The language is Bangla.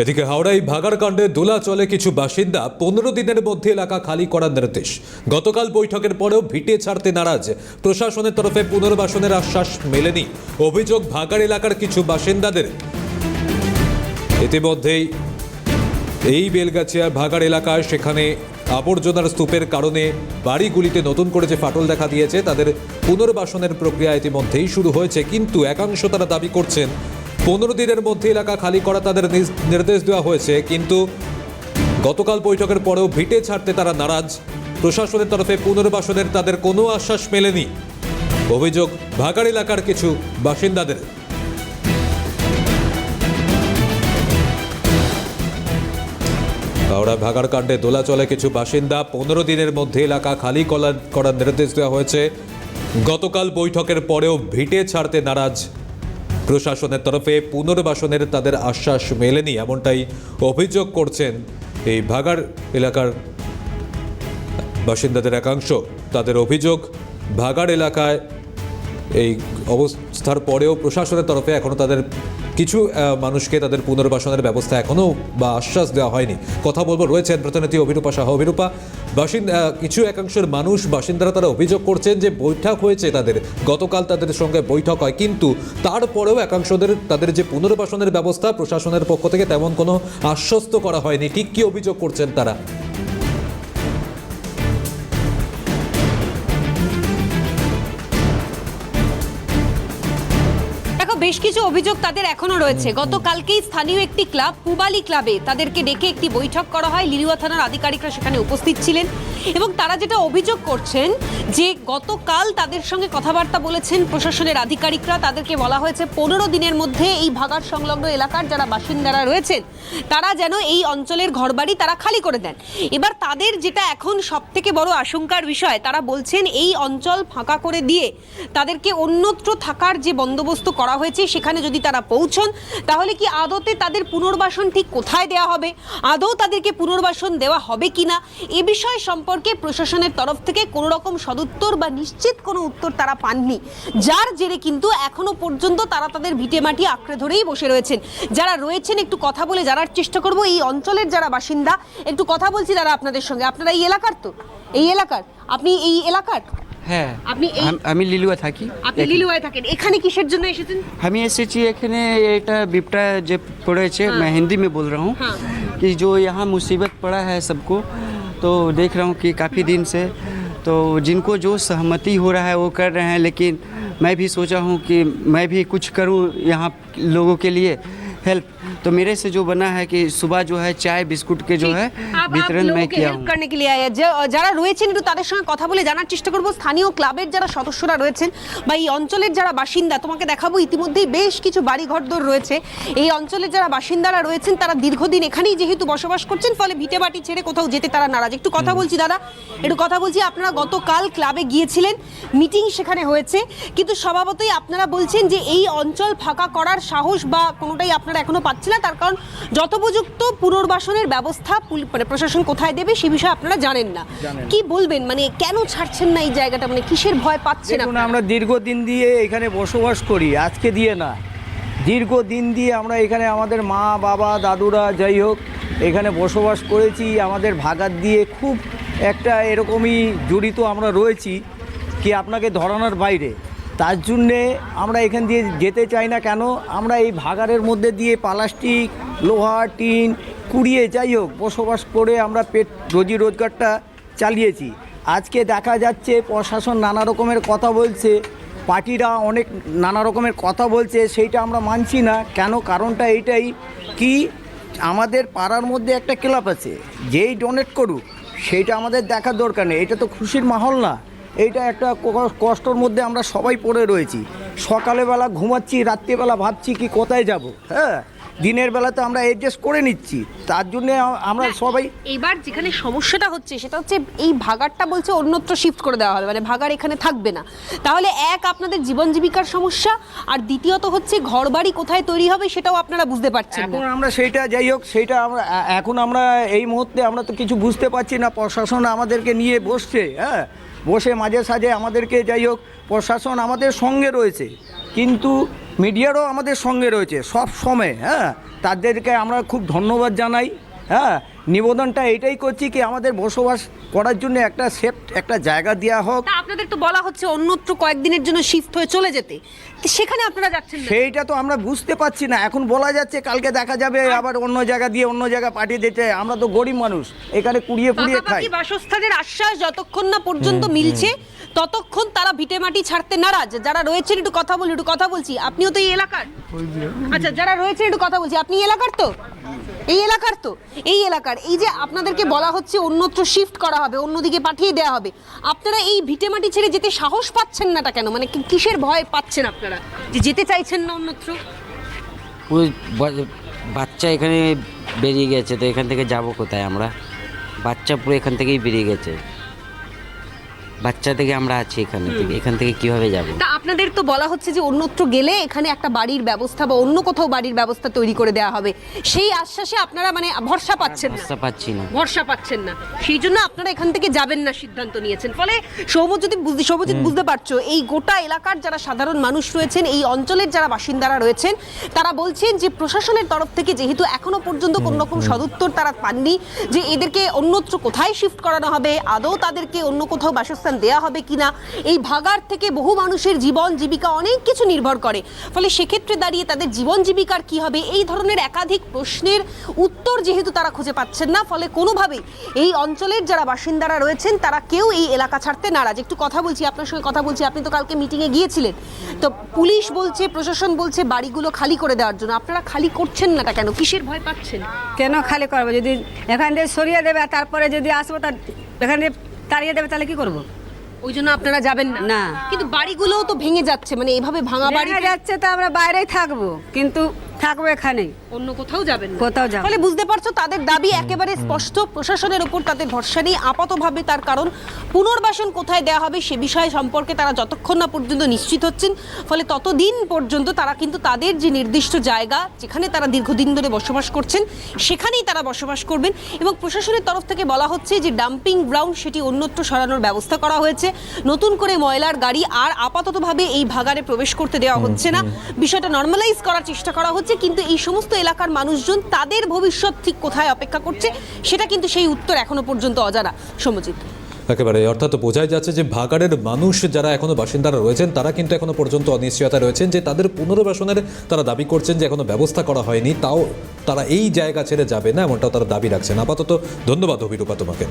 এদিকে হাওড়ায় ভাগাড় কাণ্ডে দোলাচলে কিছু বাসিন্দা 15 দিনের মধ্যে এলাকা খালি করার নির্দেশ। গতকাল বৈঠকের পরেও ভিটে ছাড়তে নারাজ প্রশাসনের তরফে পুনর্বাসনের আশ্বাস মেলেনি। অভিযোগ ভাগাড় এলাকার কিছু বাসিন্দাদের। ইতিমধ্যেই এই বেলগাছিয়ার ভাগাড় এলাকায় সেখানে আবর্জনার স্তূপের কারণে বাড়িগুলিতে নতুন করে যে ফাটল দেখা দিয়েছে তাদের পুনর্বাসনের প্রক্রিয়া ইতিমধ্যেই শুরু হয়েছে, কিন্তু একাংশ তারা দাবি করছেন 15 দিনের মধ্যে এলাকা খালি করা তাদের নির্দেশ দেওয়া হয়েছে, কিন্তু গতকাল বৈঠকের পরেও ভিটে ছাড়তে তারা নারাজ। প্রশাসনের তরফে পুনর্বাসনের তাদের কোনো আশ্বাস মেলেনি। অভিযোগ ভাগাড় এলাকার কিছু বাসিন্দাদের। হাওড়া ভাগাড় কাণ্ডে দোলাচলে কিছু বাসিন্দা 15 দিনের মধ্যে এলাকা খালি করার নির্দেশ দেওয়া হয়েছে। গতকাল বৈঠকের পরেও ভিটে ছাড়তে নারাজ প্রশাসনের তরফে পুনর্বাসনের তাদের আশ্বাস মেলেনি, এমনটাই অভিযোগ করছেন এই ভাগাড় এলাকার বাসিন্দাদের একাংশ। তাদের অভিযোগ ভাগাড় এলাকায় এই অবস্থার পরেও প্রশাসনের তরফে এখনও তাদের কিছু মানুষকে তাদের পুনর্বাসনের ব্যবস্থা এখনও বা আশ্বাস দেওয়া হয়নি। কথা বলবো, রয়েছেন প্রতিনিধি অভিরূপা সাহা। অভিরূপা, কিছু একাংশের মানুষ বাসিন্দারা তারা অভিযোগ করছেন যে বৈঠক হয়েছে তাদের, গতকাল তাদের সঙ্গে বৈঠক হয়, কিন্তু তারপরেও একাংশদের তাদের যে পুনর্বাসনের ব্যবস্থা প্রশাসনের পক্ষ থেকে তেমন কোনো আশ্বস্ত করা হয়নি। ঠিক কি অভিযোগ করছেন তারা? বেশ কিছু অভিযোগ তাদের এখনো রয়েছে। গতকালকেই স্থানীয় একটি ক্লাব, পূবালী ক্লাবে তাদেরকে ডেকে একটি বৈঠক করা হয়। লিলুয়া থানার আধিকারিকরা সেখানে উপস্থিত ছিলেন এবং তারা যেটা অভিযোগ করছেন যে গতকাল তাদের সঙ্গে কথাবার্তা বলেছেন প্রশাসনের আধিকারিকরা। তাদেরকে বলা হয়েছে 15 দিনের মধ্যে এই ভাগাড় সংলগ্ন এলাকার যারা বাসিন্দারা রয়েছেন তারা যেন এই অঞ্চলের ঘরবাড়ি তারা খালি করে দেন। এবার তাদের যেটা এখন সবথেকে বড় আশঙ্কার বিষয়, তারা বলছেন এই অঞ্চল ফাঁকা করে দিয়ে তাদেরকে অন্যত্র থাকার যে বন্দোবস্ত করা হয়েছে সেখানে যদি তারা পৌঁছন তাহলে কি আদতে তাদের পুনর্বাসন ঠিক কোথায় দেওয়া হবে, আদৌ তাদেরকে পুনর্বাসন দেওয়া হবে কিনা, এ বিষয় সম্পর্কে প্রশাসনের তরফ থেকে কোনো রকম সদুত্তর বা নিশ্চিত কোনো উত্তর তারা পাননি। যার জেরে কিন্তু এখনো পর্যন্ত তারা তাদের ভিটেমাটি আঁকড়ে ধরেই বসে রয়েছেন। যারা রয়েছেন একটু কথা বলে জানার চেষ্টা করব। এই অঞ্চলের যারা বাসিন্দা, একটু কথা বলছি দাদা আপনাদের সঙ্গে। আপনারা এই এলাকার তো? এই এলাকার? আপনি এই এলাকার? হ্যাঁ, আমি লিলুয়া থাকি। আপনি লিলুয়ায় থাকেন। এখানে কিসের জন্য এসেছেন? আমি এসেছি এখানে এটা বিপটা যে পড়েছে, मैं हिंदी में बोल रहा हूँ कि जो यहाँ मुसीबत पड़ा है सबको, तो देख रहा हूँ कि काफ़ी दिन से तो जिनको जो सहमति हो रहा है वो कर रहे हैं, लेकिन मैं भी सोचा हूँ कि मैं भी कुछ करूँ यहाँ लोगों के लिए हेल्प। तो मेरे से जो बना है कि सुबह जो है चाय बिस्कुट के जो है वितरण मैं किया हूँ। करने के लिए आया যারা রয়েছেন একটু তাদের সঙ্গে কথা বলে জানার চেষ্টা করব। স্থানীয় ক্লাবের যারা সদস্যরা রয়েছেন বা এই অঞ্চলের যারা বাসিন্দা, তোমাকে দেখাবো ইতিমধ্যেই বেশ কিছু বাড়ি ঘরদোর রয়েছে। এই অঞ্চলের যারা বাসিন্দারা রয়েছেন তারা দীর্ঘদিন এখানেই যেহেতু বসবাস করছেন, ফলে ভিটে বাড়ি ছেড়ে কোথাও যেতে তারা নারাজ। একটু কথা বলছি দাদা, একটু কথা বলছি। আপনারা গতকাল ক্লাবে গিয়েছিলেন, মিটিং সেখানে হয়েছে, কিন্তু স্বভাবতই আপনারা বলছেন যে এই অঞ্চল ফাঁকা করার সাহস বা কোনোটাই আপনারা এখনো পাচ্ছেন না, তার কারণ যথোপযুক্ত পুনর্বাসনের ব্যবস্থা মানে প্রশাসন কোথায় দেবে সে বিষয়ে আপনারা জানেন না। কি বলবেন, মানে কেন ছাড়ছেন না এই জায়গাটা, মানে কিসের ভয় পাচ্ছেন আপনারা? আমরা দীর্ঘদিন দিয়ে এখানে বসবাস করি, আজকে দিয়ে না, দীর্ঘদিন দিয়ে আমরা এখানে আমাদের মা বাবা দাদুরা যাই হোক এখানে বসবাস করেছি। আমাদের ভাগাড় দিয়ে খুব একটা এরকমই জড়িত আমরা রয়েছি কি আপনাকে ধরানোর বাইরে। তার জন্যে আমরা এখান দিয়ে যেতে চাই না। কেন? আমরা এই ভাগাড়ের মধ্যে দিয়ে প্লাস্টিক, লোহা, টিন কুড়িয়ে যাই হোক বসবাস করে আমরা রোজি রোজগারটা চালিয়েছি। আজকে দেখা যাচ্ছে প্রশাসন নানা রকমের কথা বলছে, পার্টিরা অনেক নানা রকমের কথা বলছে, সেইটা আমরা মানছি না। কেন? কারণটা এইটাই কি আমাদের পাড়ার মধ্যে একটা ক্লাব আছে, যেই ডোনেট করুক সেইটা আমাদের দেখার দরকার নেই। এটা তো খুশির মাহল না, এইটা একটা কষ্টর মধ্যে আমরা সবাই পড়ে রয়েছি। সকালবেলা ঘুমাচ্ছি, রাত্রিবেলা ভাবছি কি কোথায় যাব। হ্যাঁ, দিনের বেলাতে আমরা অ্যাডজাস্ট করে নিচ্ছি। তার জন্য আমরা সবাই এবার যেখানে সমস্যাটা হচ্ছে সেটা হচ্ছে এই ভাগাড়টা বলছে অন্যত্র শিফট করে দেওয়া হবে, মানে ভাগাড় এখানে থাকবে না। তাহলে এক আপনাদের জীবন জীবিকার সমস্যা, আর দ্বিতীয়ত হচ্ছে ঘরবাড়ি কোথায় তৈরি হবে সেটাও আপনারা বুঝতে পারছেন না। এখন আমরা সেইটা যাই হোক সেইটা আমরা এই মুহূর্তে আমরা তো কিছু বুঝতে পারছি না। প্রশাসন আমাদেরকে নিয়ে বসছে, হ্যাঁ, বসে মাঝে সাঝে আমাদেরকে যাই হোক প্রশাসন আমাদের সঙ্গে রয়েছে, কিন্তু মিডিয়ারও আমাদের সঙ্গে রয়েছে সব সময়, হ্যাঁ, তাদেরকে আমরা খুব ধন্যবাদ জানাই। হ্যাঁ, নিবেদনটা এটাই করছি কি আমাদের বসবাস করার জন্য একটা সেফ একটা জায়গা দেওয়া হোক। তা আপনাদের তো বলা হচ্ছে অন্যত্র কয়েকদিনের জন্য শিফট হয়ে চলে যেতে, তো সেখানে আপনারা যাচ্ছেন না? সেইটা তো আমরা বুঝতে পারছি না, এখন বলা যাচ্ছে কালকে দেখা যাবে আবার অন্য জায়গা দিয়ে অন্য জায়গা পাঠিয়ে দিতে। আমরা তো গরিব মানুষ, এখানে কুড়িয়ে খাই। পাশাপাশি বাসস্থানের আশ্বাস যতক্ষণ না পর্যন্ত মিলছে ততক্ষণ তারা ভিটেমাটি ছাড়তে নারাজ। যারা রয়েছেন একটু কথা বলি, একটু কথা বলছি। আপনিও তো এই এলাকার? আচ্ছা, যারা রয়েছেন একটু কথা বলছি। আপনি এলাকার তো? এই এলাকার তো? এই এলাকার। এই যে আপনাদেরকে বলা হচ্ছে অন্যত্র শিফট করা হবে, অন্যদিকে পাঠিয়ে দেওয়া হবে, আপনারা এই ভিটেমাটি ছেড়ে যেতে সাহস পাচ্ছেন নাটা কেন? মানে কিসের ভয় পাচ্ছেন আপনারা যে যেতে চাইছেন না অন্যত্র? ওই বাচ্চা এখানে বেরিয়ে গেছে, তো এখান থেকে যাব কোথায় আমরা? বাচ্চা পুরো এখান থেকেই বেরিয়ে গেছে, বাচ্চা থেকে আমরা আছি এখান থেকে কিভাবে যাব? তা আপনাদের তো বলা হচ্ছে যে অন্যত্র গেলে এখানে একটা বাড়ির ব্যবস্থা বা অন্য কোথাও বাড়ির ব্যবস্থা তৈরি করে দেওয়া হবে, সেই আশ্বাসে আপনারা মানে ভরসা পাচ্ছেন না? ভরসা পাচ্ছি না। ভরসা পাচ্ছেন না, সেই জন্য আপনারা এখান থেকে যাবেন না সিদ্ধান্ত নিয়েছেন। ফলে সৌম্যজিৎ বুঝতে পারছো, এই গোটা এলাকার যারা সাধারণ মানুষ রয়েছেন, এই অঞ্চলের যারা বাসিন্দারা রয়েছেন, তারা বলছেন যে প্রশাসনের তরফ থেকে যেহেতু এখনো পর্যন্ত কোনো রকম সদুত্তর তারা পাননি যে এদেরকে অন্যত্র কোথায় শিফট করানো হবে, আদৌ তাদেরকে অন্য কোথাও বাসস্থান দেয়া হবে কিনা। এই ভাগাড় থেকে বহু মানুষের জীবন জীবিকা অনেক কিছু নির্ভর করে, ফলে সেক্ষেত্রে দাঁড়িয়ে তাদের জীবন জীবিকার কি হবে, এই ধরনের একাধিক প্রশ্নের উত্তর যেহেতু তারা খুঁজে পাচ্ছেন না, ফলে কোনোভাবেই এই অঞ্চলের যারা বাসিন্দারা রয়েছেন তারা কেউ এই এলাকা ছাড়তে নারাজ। একটু কথা বলছি, আপনার সঙ্গে কথা বলছি। আপনি তো কালকে মিটিংয়ে গিয়েছিলেন, তো পুলিশ বলছে, প্রশাসন বলছে বাড়িগুলো খালি করে দেওয়ার জন্য। আপনারা খালি করছেন নাটা কেন? কিসের ভয় পাচ্ছেন? কেন খালি করবো? যদি এখান থেকে সরিয়ে দেবে আর তারপরে যদি আসবো তার এখান থেকে তাড়িয়ে দেবে, তাহলে কি করবো? ওই জন্য আপনারা যাবেন না? না। কিন্তু বাড়িগুলোও তো ভেঙে যাচ্ছে, মানে এইভাবে ভাঙা বাড়ি ভেঙে যাচ্ছে তো আমরা বাইরেই থাকবো, কিন্তু থাকবো এখানেই, অন্য কোথাও যাবেন না? কোথাও যাবো না। ফলে বুঝতে পারছো তাদের দাবি একেবারে স্পষ্ট, প্রশাসনের উপর তাদের ভরসা নেই আপাতভাবে। তার কারণ পুনর্বাসন কোথায় দেওয়া হবে সে বিষয় সম্পর্কে তারা যতক্ষণ না পর্যন্ত নিশ্চিত হচ্ছেন, ফলে ততদিন পর্যন্ত তারা কিন্তু তাদের যে নির্দিষ্ট জায়গা যেখানে তারা দীর্ঘদিন ধরে বসবাস করছেন সেখানেই তারা বসবাস করবেন। এবং প্রশাসনের তরফ থেকে বলা হচ্ছে যে ডাম্পিং গ্রাউন্ড সেটি অন্যত্র সরানোর ব্যবস্থা করা হয়েছে, নতুন করে ময়লার গাড়ি আর আপাততভাবে এই ভাগাড়ে প্রবেশ করতে দেওয়া হচ্ছে না। বিষয়টা নর্মালাইজ করার চেষ্টা করা হচ্ছে, কিন্তু এই সমস্ত এলাকার মানুষজন তাদের ভবিষ্যৎ ঠিক কোথায় অপেক্ষা করছে সেটা কিন্তু সেই উত্তর এখনো পর্যন্ত অজানা। সৌম্যজিৎ, একেবারে, অর্থাৎ বোঝাই যাচ্ছে যে ভাগাড়ের মানুষ যারা এখনো বাসিন্দারা রয়েছেন তারা কিন্তু এখনো পর্যন্ত অনিশ্চয়তা রয়েছেন, যে তাদের পুনর্বাসনের তারা দাবি করছেন যে এখনো ব্যবস্থা করা হয়নি, তাও তারা এই জায়গা ছেড়ে যাবে না, এমনটাও তারা দাবি রাখছেন। আপাতত ধন্যবাদ অভিরূপা তোমাকে।